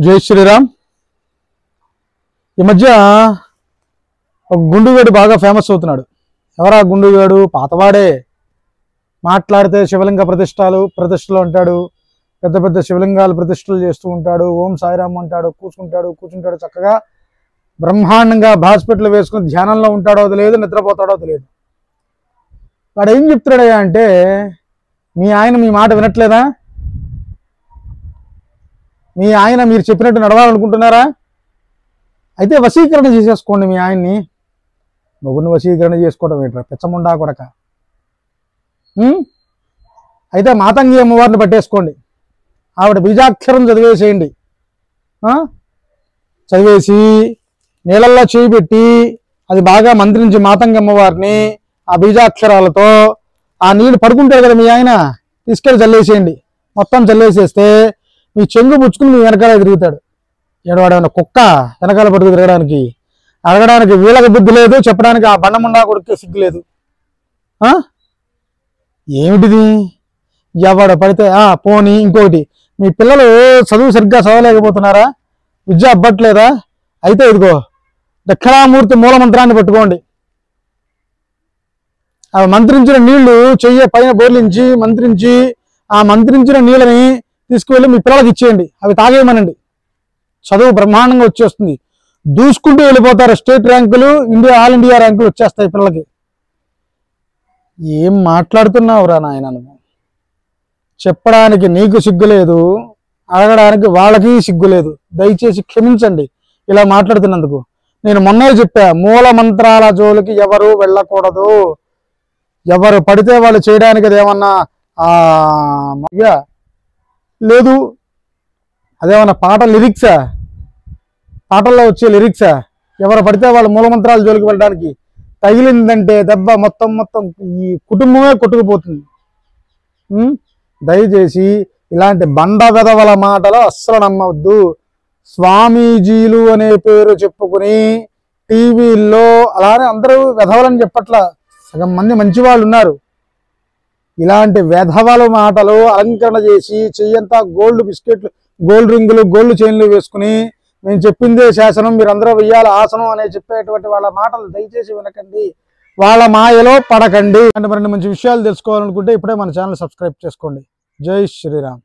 జై శ్రీరామ్. ఈ మధ్య ఒక గుండుగాడు బాగా ఫేమస్ అవుతున్నాడు. ఎవరా గుండుగాడు? పాతవాడే. మాట్లాడితే శివలింగ ప్రతిష్టలు అంటాడు. పెద్ద పెద్ద శివలింగాలు ప్రతిష్టలు చేస్తూ ఉంటాడు. ఓం సాయిరామ్ అంటాడు. కూర్చుంటాడు చక్కగా బ్రహ్మాండంగా హాస్పిటల్ వేసుకుని ధ్యానంలో ఉంటాడో తెలియదు, నిద్రపోతాడో తెలియదు. వాడు ఏం చెప్తున్నాడయ్యా అంటే, మీ ఆయన మీ మాట వినట్లేదా? మీ ఆయన మీరు చెప్పినట్టు నడవాలనుకుంటున్నారా? అయితే వశీకరణ చేసేసుకోండి మీ ఆయన్ని. మొగుడిని వశీకరణ చేసుకోవడం ఏంట్రా పిచ్చముండా కొడక. అయితే మాతంగి అమ్మవారిని పట్టేసుకోండి. ఆవిడ బీజాక్షరం చదివేసేయండి. చదివేసి నీళ్ళల్లో చేయి పెట్టి అది బాగా మంత్రించి మాతంగి అమ్మవారిని ఆ బీజాక్షరాలతో ఆ నీళ్ళు పడుకుంటారు కదా మీ ఆయన, తీసుకెళ్ళి చల్లేసేయండి. మొత్తం చల్లేసేస్తే మీ చెంగు పుచ్చుకుని మీ వెనకాల తిరుగుతాడు. ఏడవాడేమన్నా కుక్క వెనకాల పట్టుకు తిరగడానికి? అడగడానికి వీళ్ళకి బుద్ధి లేదు, చెప్పడానికి ఆ బండముండా కొడుకే సిగ్గు లేదు. ఏమిటిది? ఎవడ పడితే పోనీ. ఇంకొకటి, మీ పిల్లలు చదువు సరిగ్గా చదవలేకపోతున్నారా? విద్య అబ్బట్లేదా? అయితే ఇదిగో దక్షిణామూర్తి మూలమంత్రాన్ని పట్టుకోండి. ఆ మంత్రించిన నీళ్లు చెయ్యి పైన బోర్లించి మంత్రించి ఆ మంత్రించిన నీళ్ళని తీసుకువెళ్ళి మీ పిల్లలకి ఇచ్చేయండి. అవి తాగేయమనండి. చదువు బ్రహ్మాండంగా వచ్చేస్తుంది. దూసుకుంటూ వెళ్ళిపోతారు. స్టేట్ ర్యాంకులు, ఆల్ ఇండియా ర్యాంకులు వచ్చేస్తాయి పిల్లలకి. ఏం మాట్లాడుతున్నావురా నాయన నువ్వు? చెప్పడానికి నీకు సిగ్గు లేదు, అడగడానికి వాళ్ళకి సిగ్గు లేదు. దయచేసి క్షమించండి ఇలా మాట్లాడుతున్నందుకు. నేను మొన్నే చెప్పా, మూల మంత్రాల జోలికి ఎవరు వెళ్ళకూడదు. ఎవరు పడితే వాళ్ళు చేయడానికి అదేమన్నా లేదు. అదేమన్నా పాట లిరిక్సా? పాటల్లో వచ్చే లిరిక్సా? ఎవరు పడితే వాళ్ళు మూలమంత్రాల జోలికి వెళ్ళడానికి? తగిలిందంటే దెబ్బ మొత్తం ఈ కుటుంబమే కొట్టుకుపోతుంది. దయచేసి ఇలాంటి బండ వెధవల మాటలు అస్సలు నమ్మవద్దు. స్వామీజీలు అనే పేరు చెప్పుకుని టీవీల్లో అలానే అందరూ వెధవలని చెప్పట్లా, సగం మంది మంచి వాళ్ళు ఉన్నారు. ఇలాంటి వెధవల మాటలు అలంకరణ చేసి చెయ్యంతా గోల్డ్ బిస్కెట్లు, గోల్డ్ రింగులు, గోల్డ్ చైన్లు వేసుకుని మేము చెప్పిందే శాసనం, మీరందరూ వెయ్యాల ఆసనం అనే చెప్పేటువంటి వాళ్ళ మాటలు దయచేసి వినకండి. వాళ్ళ మాయలో పడకండి. అంటే మరిన్ని మంచి విషయాలు తెలుసుకోవాలనుకుంటే ఇప్పుడే మన ఛానల్ సబ్స్క్రైబ్ చేసుకోండి. జై శ్రీరామ్.